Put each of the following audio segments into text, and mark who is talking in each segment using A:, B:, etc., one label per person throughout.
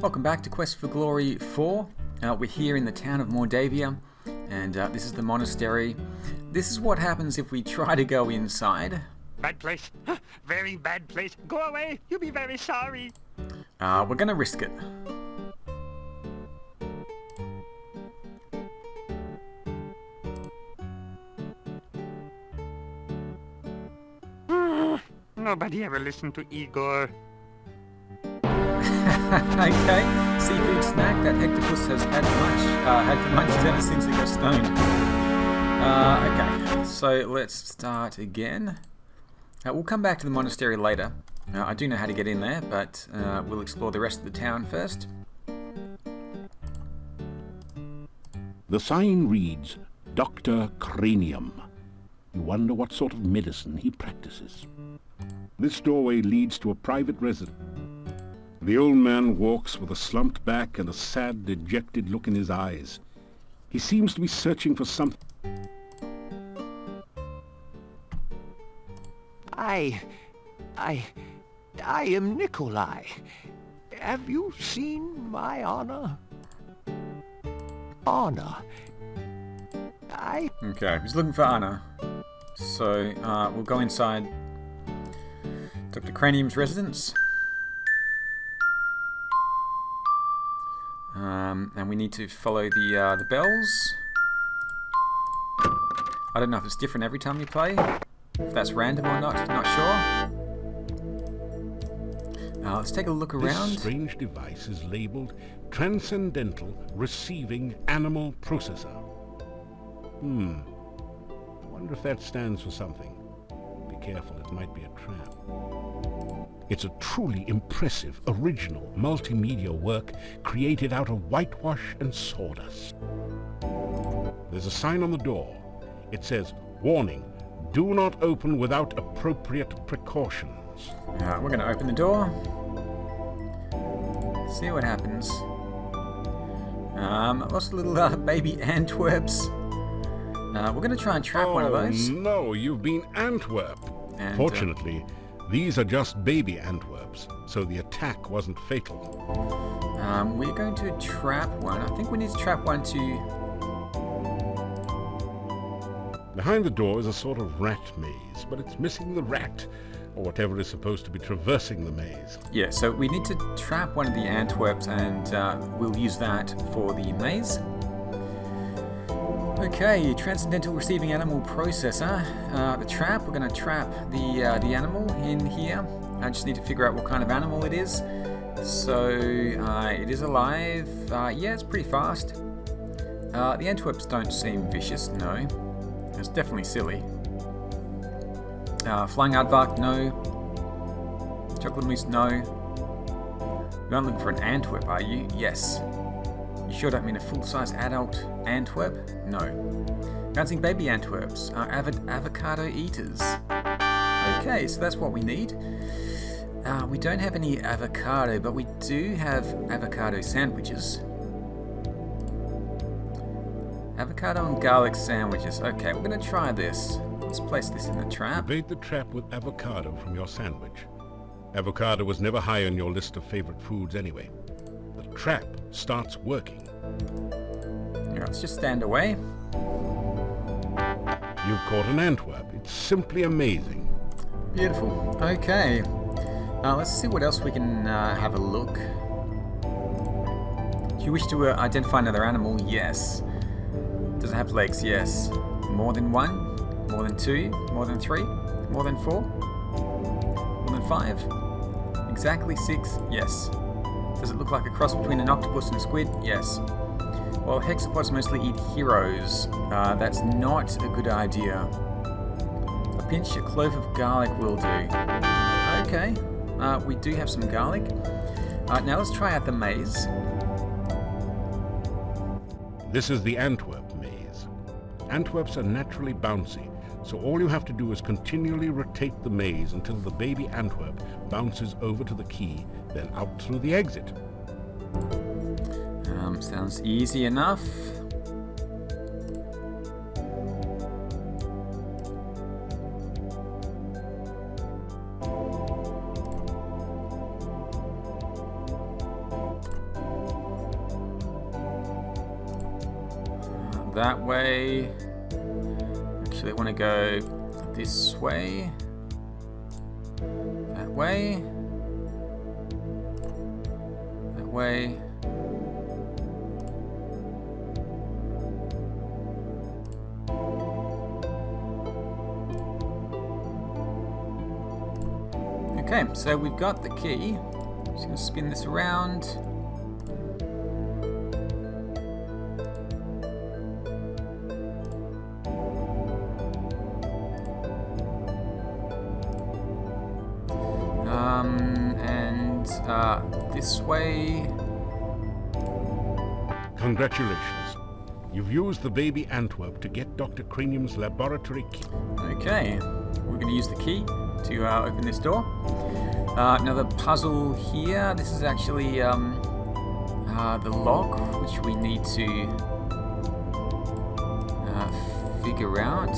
A: Welcome back to Quest for Glory 4. We're here in the town of Mordavia, and this is the monastery. This is what happens if we try to go inside.
B: Bad place. Very bad place. Go away. You'll be very sorry.
A: We're gonna risk it.
B: Nobody ever listened to Igor.
A: Okay, seafood snack. That Hectopus has had for munchies ever since he got stoned. Okay, so let's start again. We'll come back to the monastery later. I do know how to get in there, but we'll explore the rest of the town first.
C: The sign reads, Dr. Cranium. You wonder what sort of medicine he practices. This doorway leads to a private residence. The old man walks with a slumped back and a sad, dejected look in his eyes. He seems to be searching for something.
D: I am Nikolai. Have you seen my honor? Honor.
A: Okay, he's looking for Anna. So we'll go inside Dr. Cranium's residence. And we need to follow the bells. I don't know if it's different every time you play. If that's random or not sure. Let's take a look around.
C: This strange device is labeled Transcendental Receiving Animal Processor. I wonder if that stands for something. Be careful, it might be a trap. It's a truly impressive, original, multimedia work created out of whitewash and sawdust. There's a sign on the door. It says, Warning, do not open without appropriate precautions.
A: We're going to open the door. See what happens. Lost a little baby Antwerps. We're going to try and trap one of those.
C: Oh no, you've been Antwerp.
A: And,
C: Fortunately, these are just baby Antwerps, so the attack wasn't fatal.
A: We're going to trap one. I think we need to trap one to...
C: Behind the door is a sort of rat maze, but it's missing the rat, or whatever is supposed to be traversing the maze.
A: Yeah, so we need to trap one of the Antwerps, and we'll use that for the maze. Okay, Transcendental Receiving Animal Processor. The trap, we're going to trap the animal in here. I just need to figure out what kind of animal it is. So, it is alive. Yeah, it's pretty fast. The Antwerps don't seem vicious, no. It's definitely silly. Flying Aardvark, no. Chocolate Mousse, no. You aren't looking for an Antwerp, are you? Yes. You sure don't mean a full-size adult Antwerp? No. Bouncing baby Antwerps are avid avocado eaters. Okay, so that's what we need. We don't have any avocado, but we do have avocado sandwiches. Avocado and garlic sandwiches. Okay, we're going to try this. Let's place this in the trap.
C: Evade the trap with avocado from your sandwich. Avocado was never high on your list of favorite foods anyway. The trap starts working.
A: Yeah, let's just stand away.
C: You've caught an Antwerp. It's simply amazing.
A: Beautiful. Okay. Let's see what else we can have a look. Do you wish to identify another animal? Yes. Does it have legs? Yes. More than one? More than two? More than three? More than four? More than five? Exactly 6? Yes. Does it look like a cross between an octopus and a squid? Yes. Well, hexapods mostly eat heroes. That's not a good idea. A pinch, a clove of garlic will do. Okay. We do have some garlic. Now let's try out the maze.
C: This is the Antwerp maze. Antwerps are naturally bouncy, so all you have to do is continually rotate the maze until the baby Antwerp bounces over to the key, then out through the exit.
A: Sounds easy enough. that way. Actually, I want to go this way. That way. That way. Okay, so we've got the key. Just going to spin this around. This way.
C: Congratulations. You've used the baby Antwerp to get Dr. Cranium's laboratory key.
A: Okay, we're going to use the key to open this door. Another puzzle here. This is actually the lock, which we need to figure out.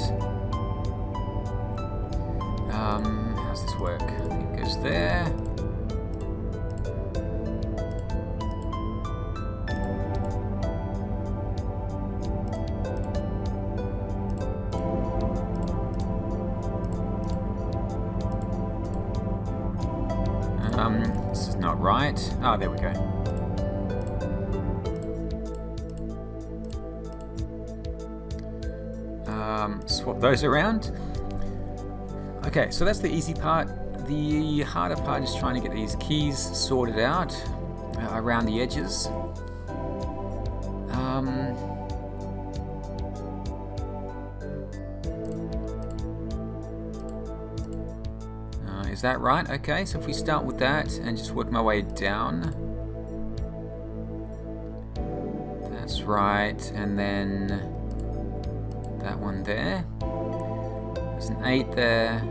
A: How's this work? It goes there. This is not right. Ah, there we go. Swap those around. Okay, so that's the easy part. The harder part is trying to get these keys sorted out around the edges. Is that right? Okay, so if we start with that and just work my way down. That's right, and then that one there. There's an 8 there.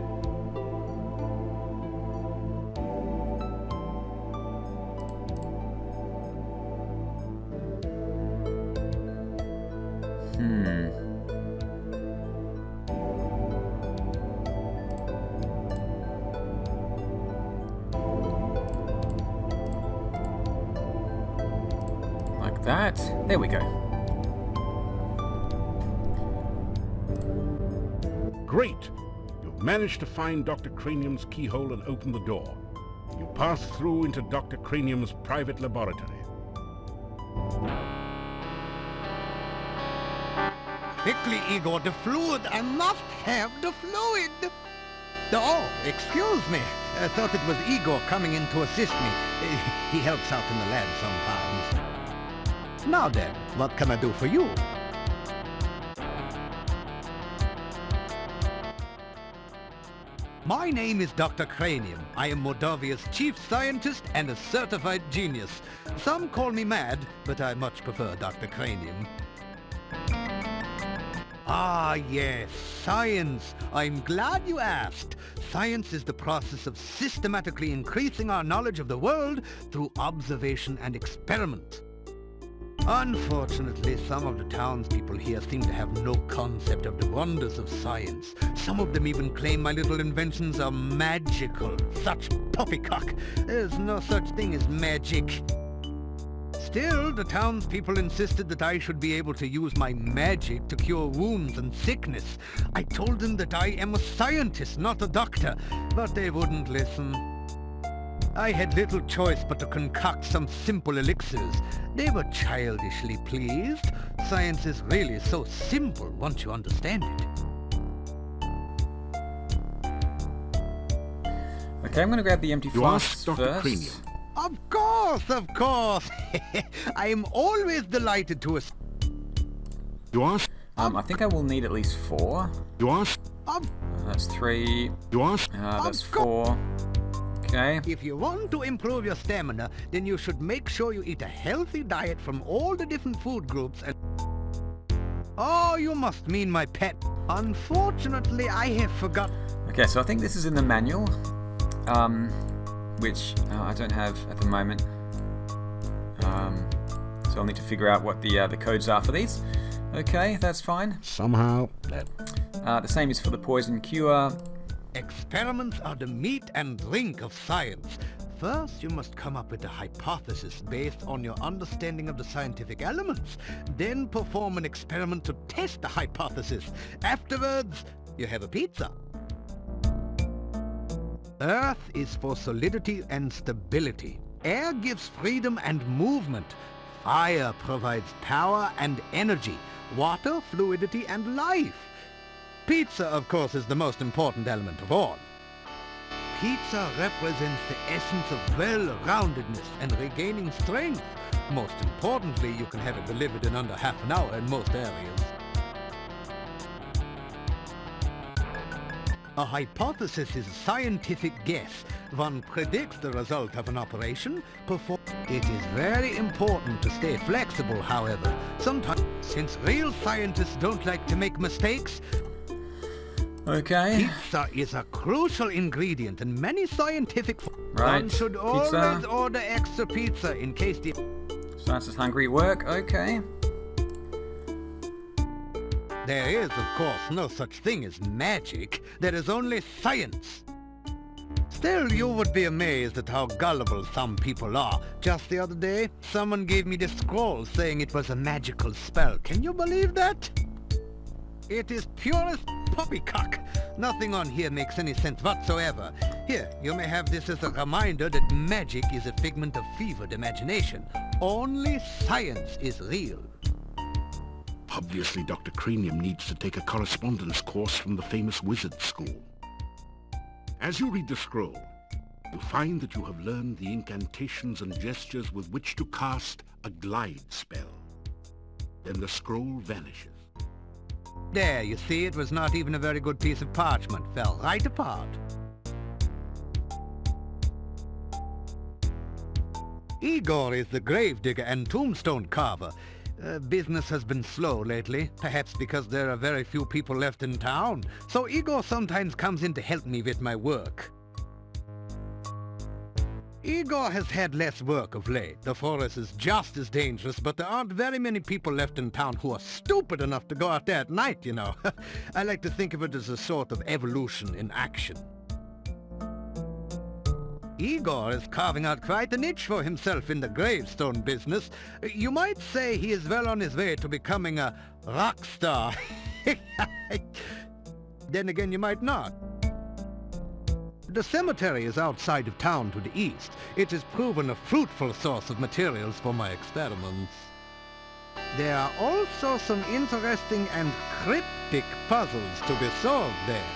A: That. There we go.
C: Great! You've managed to find Dr. Cranium's keyhole and open the door. You pass through into Dr. Cranium's private laboratory.
D: Quickly, Igor, the fluid. I must have the fluid. Oh, excuse me. I thought it was Igor coming in to assist me. He helps out in the lab sometimes. Now then, what can I do for you? My name is Dr. Cranium. I am Mordavia's chief scientist and a certified genius. Some call me mad, but I much prefer Dr. Cranium. Ah, yes, science. I'm glad you asked. Science is the process of systematically increasing our knowledge of the world through observation and experiment. Unfortunately, some of the townspeople here seem to have no concept of the wonders of science. Some of them even claim my little inventions are magical. Such poppycock. There's no such thing as magic. Still, the townspeople insisted that I should be able to use my magic to cure wounds and sickness. I told them that I am a scientist, not a doctor, but they wouldn't listen. I had little choice but to concoct some simple elixirs. They were childishly pleased. Science is really so simple once you understand it.
A: Okay, I'm going to grab the empty flasks
C: Dr.
A: first.
C: Cranium.
D: Of course, of course. I am always delighted to assist.
C: You ask?
A: I think I will need at least 4.
C: You ask?
A: That's 3.
C: You ask?
A: That's 4. Okay.
D: If you want to improve your stamina, then you should make sure you eat a healthy diet from all the different food groups and... Oh, you must mean my pet. Unfortunately, I have forgotten.
A: Okay, so I think this is in the manual, which I don't have at the moment. So I'll need to figure out what the codes are for these. Okay, that's fine.
C: Somehow...
A: The same is for the poison cure.
D: Experiments are the meat and drink of science. First, you must come up with a hypothesis based on your understanding of the scientific elements. Then perform an experiment to test the hypothesis. Afterwards, you have a pizza. Earth is for solidity and stability. Air gives freedom and movement. Fire provides power and energy. Water, fluidity, and life. Pizza, of course, is the most important element of all. Pizza represents the essence of well-roundedness and regaining strength. Most importantly, you can have it delivered in under half an hour in most areas. A hypothesis is a scientific guess. One predicts the result of an operation. It is very important to stay flexible, however. Sometimes, since real scientists don't like to make mistakes,
A: Okay.
D: pizza is a crucial ingredient in many scientific...
A: Right,
D: One should
A: pizza.
D: always order extra pizza in case the...
A: Starts hungry work. Okay.
D: There is, of course, no such thing as magic. There is only science. Still, you would be amazed at how gullible some people are. Just the other day, someone gave me this scroll saying it was a magical spell. Can you believe that? It is purest poppycock. Nothing on here makes any sense whatsoever. Here, you may have this as a reminder that magic is a figment of fevered imagination. Only science is real.
C: Obviously, Dr. Cranium needs to take a correspondence course from the famous wizard school. As you read the scroll, you find that you have learned the incantations and gestures with which to cast a glide spell. Then the scroll vanishes.
D: There, you see, it was not even a very good piece of parchment. Fell right apart. Igor is the gravedigger and tombstone carver. Business has been slow lately, perhaps because there are very few people left in town, so Igor sometimes comes in to help me with my work. Igor has had less work of late. The forest is just as dangerous, but there aren't very many people left in town who are stupid enough to go out there at night, you know. I like to think of it as a sort of evolution in action. Igor is carving out quite a niche for himself in the gravestone business. You might say he is well on his way to becoming a rock star. Then again, you might not. The cemetery is outside of town to the east. It has proven a fruitful source of materials for my experiments. There are also some interesting and cryptic puzzles to be solved there.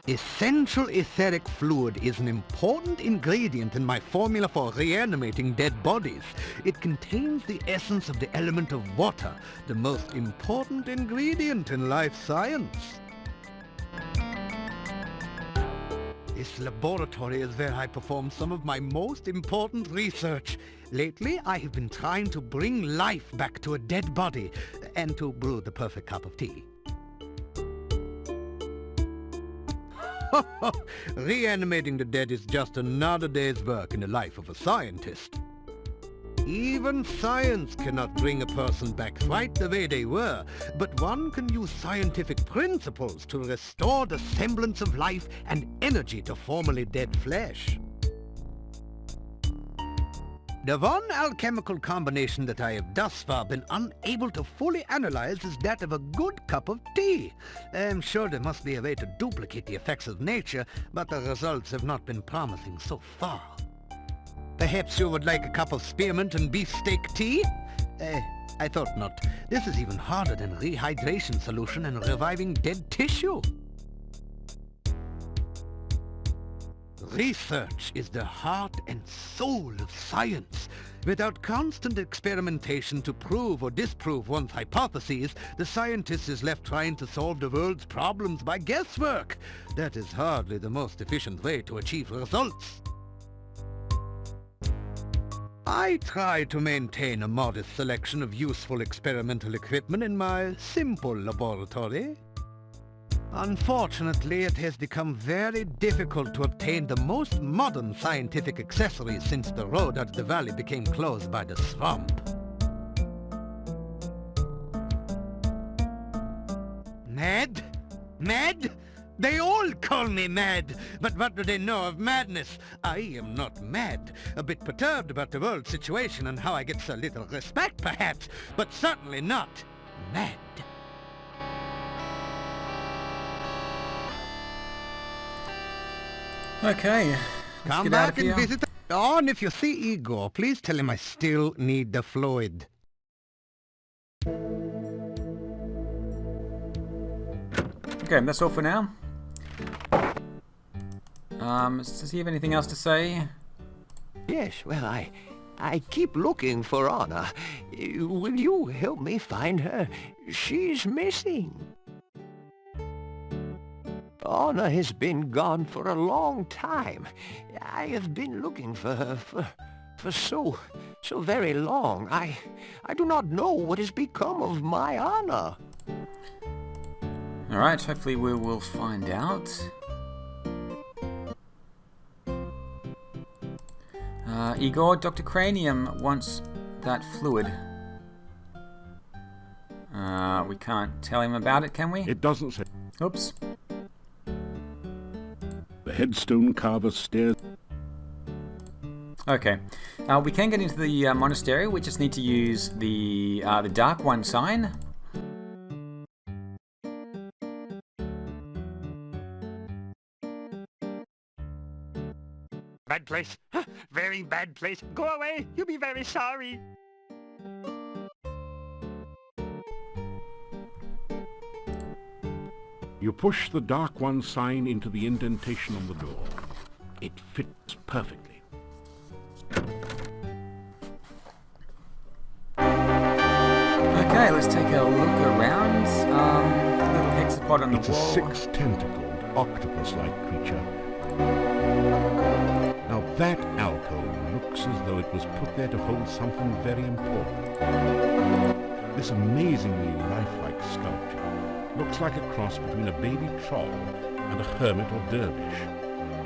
D: Essential etheric fluid is an important ingredient in my formula for reanimating dead bodies. It contains the essence of the element of water, the most important ingredient in life science. This laboratory is where I perform some of my most important research. Lately, I have been trying to bring life back to a dead body and to brew the perfect cup of tea. Reanimating the dead is just another day's work in the life of a scientist. Even science cannot bring a person back right the way they were, but one can use scientific principles to restore the semblance of life and energy to formerly dead flesh. The one alchemical combination that I have thus far been unable to fully analyze is that of a good cup of tea. I'm sure there must be a way to duplicate the effects of nature, but the results have not been promising so far. Perhaps you would like a cup of spearmint and beefsteak tea? I thought not. This is even harder than rehydration solution and reviving dead tissue. Research is the heart and soul of science. Without constant experimentation to prove or disprove one's hypotheses, the scientist is left trying to solve the world's problems by guesswork. That is hardly the most efficient way to achieve results. I try to maintain a modest selection of useful experimental equipment in my simple laboratory. Unfortunately, it has become very difficult to obtain the most modern scientific accessories since the road out of the valley became closed by the swamp. Ned? Mad? They all call me mad, but what do they know of madness? I am not mad. A bit perturbed about the world situation and how I get so little respect, perhaps, but certainly not mad.
A: Okay. Let's
D: Come
A: get out of
D: back and
A: here.
D: visit. Oh, and if you see Igor, please tell him I still need the fluid.
A: Okay, that's all for now. Does he have anything else to say?
E: Yes, well, I keep looking for Anna. Will you help me find her? She's missing. Anna has been gone for a long time. I have been looking for her for so very long. I do not know what has become of my Anna.
A: Alright, hopefully we will find out. Igor, Dr. Cranium wants that fluid. We can't tell him about it, can we?
C: It doesn't say.
A: Oops.
C: The headstone carver stares.
A: Okay. We can get into the monastery. We just need to use the Dark One sign.
B: Bad place. Very bad place. Go away. You'll be very sorry.
C: You push the Dark One sign into the indentation on the door. It fits perfectly.
A: Okay, let's take a look around. Little hexapod on the
C: It's
A: wall.
C: a six-tentacled, octopus-like creature. Now that alcove looks as though it was put there to hold something very important. This amazingly lifelike sculpture looks like a cross between a baby troll and a hermit or dervish.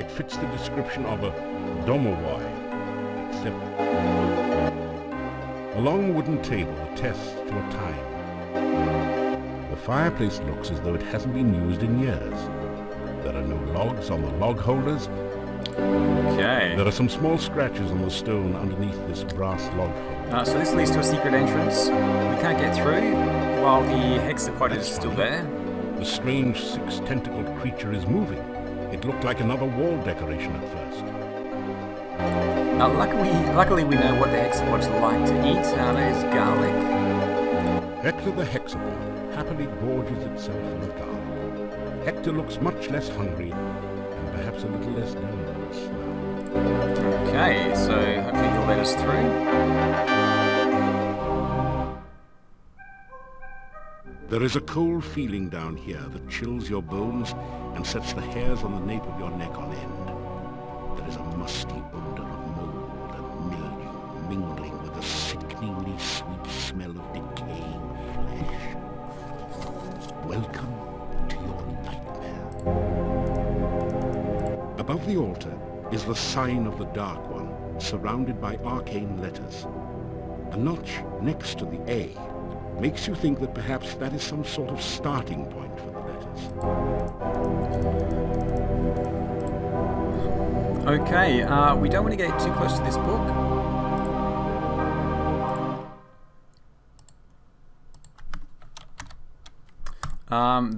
C: It fits the description of a domowai, except a long wooden table attests to a time. The fireplace looks as though it hasn't been used in years. There are no logs on the log holders.
A: Okay.
C: There are some small scratches on the stone underneath this brass log holder.
A: So this leads to a secret entrance. We can't get through while the hexapod is still there.
C: The strange six-tentacled creature is moving. It looked like another wall decoration at first.
A: Luckily we know what the hexapods like to eat. That is garlic.
C: Hector the hexapod happily gorges itself full of garlic. Hector looks much less hungry and perhaps a little less dangerous now.
A: Okay, so hopefully he'll let us through.
C: There is a cold feeling down here that chills your bones and sets the hairs on the nape of your neck on end. There is a musty odor of mold and mildew mingling with the sickeningly sweet smell of decaying flesh. Welcome to your nightmare. Above the altar is the sign of the Dark One, surrounded by arcane letters. A notch next to the A makes you think that perhaps that is some sort of starting point for the letters.
A: Okay, we don't want to get too close to this book.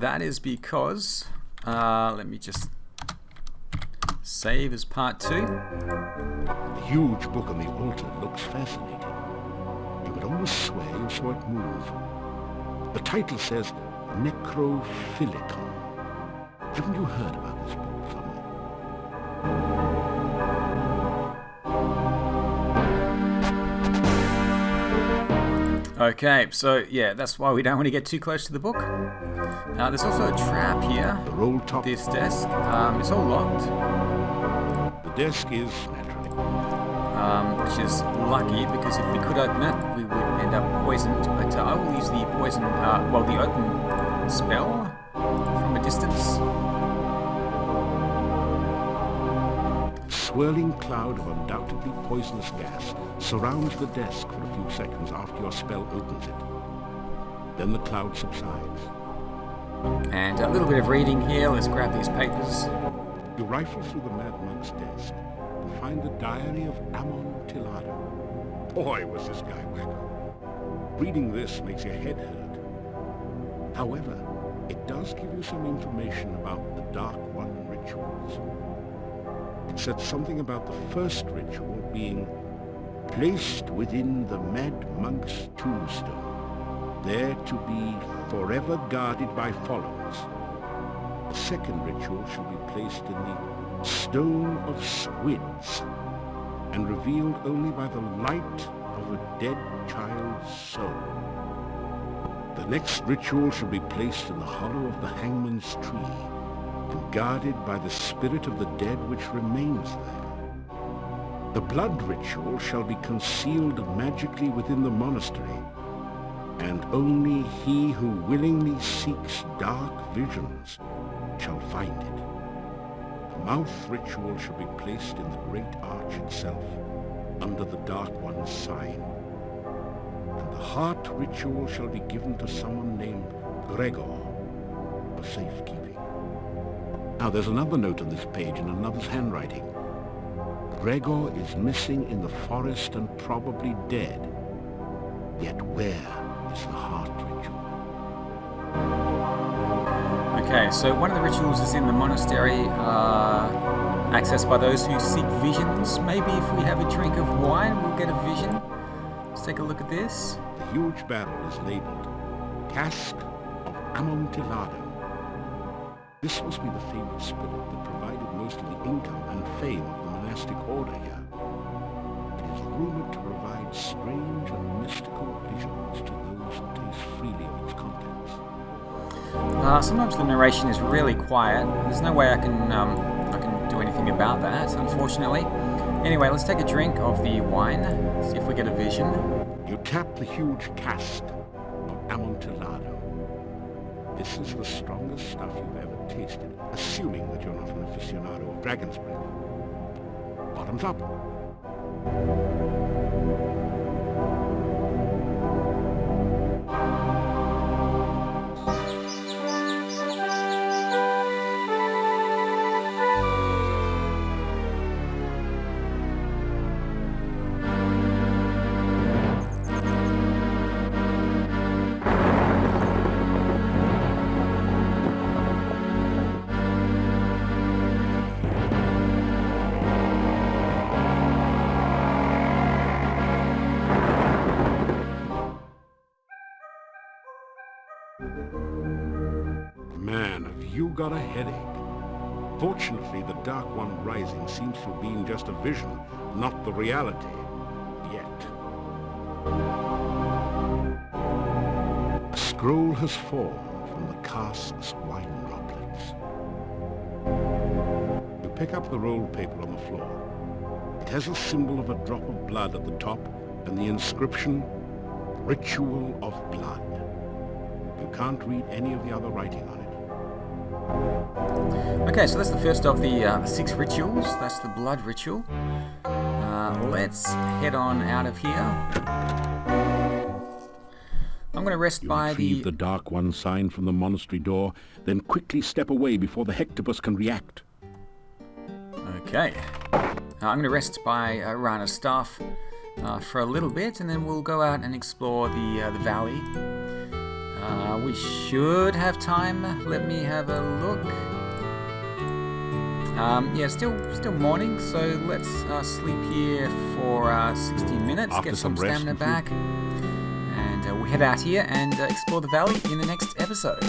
A: That is because, let me just save as part 2.
C: The huge book on the altar looks fascinating. You would almost swear you saw it move. The title says Necrophilicon. Haven't you heard about this book somewhere?
A: Okay, so yeah, that's why we don't want to get too close to the book. There's also a trap here.
C: The roll top.
A: This desk. It's all locked.
C: The desk is naturally.
A: Which is lucky because if we could open it, we would end up poisoned. But I will use the poison, the open spell from a distance.
C: A swirling cloud of undoubtedly poisonous gas surrounds the desk for a few seconds after your spell opens it. Then the cloud subsides.
A: And a little bit of reading here. Let's grab these papers.
C: You rifle through the Mad Monk's desk and find the diary of Amontillado. Boy, was this guy wacko. Reading this makes your head hurt. However, it does give you some information about the Dark One rituals. It said something about the first ritual being placed within the Mad Monk's tombstone, there to be forever guarded by followers. The second ritual shall be placed in the Stone of Squids, and revealed only by the light of a dead child's soul. The next ritual shall be placed in the hollow of the hangman's tree, and guarded by the spirit of the dead which remains there. The blood ritual shall be concealed magically within the monastery, and only he who willingly seeks dark visions shall find it. The mouth ritual shall be placed in the great arch itself, under the Dark One's sign. And the heart ritual shall be given to someone named Gregor, for safekeeping. Now there's another note on this page in another's handwriting. Gregor is missing in the forest and probably dead. Yet where is the heart ritual?
A: Okay, so one of the rituals is in the monastery, accessed by those who seek visions. Maybe if we have a drink of wine, we'll get a vision. Let's take a look at this.
C: The huge barrel is labeled Cask of Amontillado. This must be the fabled spirit that provided most of the income and fame of the monastic order here. It is rumored to provide strange and mystical visions to those who taste freely of its contents.
A: Sometimes the narration is really quiet. There's no way I can do anything about that, unfortunately. Anyway, let's take a drink of the wine, see if we get a vision.
C: You tap the huge cask of Amontillado. This is the strongest stuff you've ever tasted, assuming that you're not an aficionado of dragon's breath. Bottoms up. Man, have you got a headache? Fortunately, the Dark One rising seems to have been just a vision, not the reality. Yet. A scroll has formed from the cask's wine droplets. You pick up the rolled paper on the floor. It has a symbol of a drop of blood at the top and the inscription, Ritual of Blood. You can't read any of the other writing on it.
A: Okay, so that's the first of the 6 rituals. That's the blood ritual. Let's head on out of here. I'm going to rest by
C: retrieve the Dark One sign from the monastery door, then quickly step away before the Hectopus can react.
A: Okay. I'm going to rest by Rana's staff for a little bit, and then we'll go out and explore the valley. We should have time. Let me have a look. Yeah, still morning, so let's sleep here for 60 minutes,
C: After
A: get some
C: rest
A: stamina back, and we'll head out here and explore the valley in the next episode.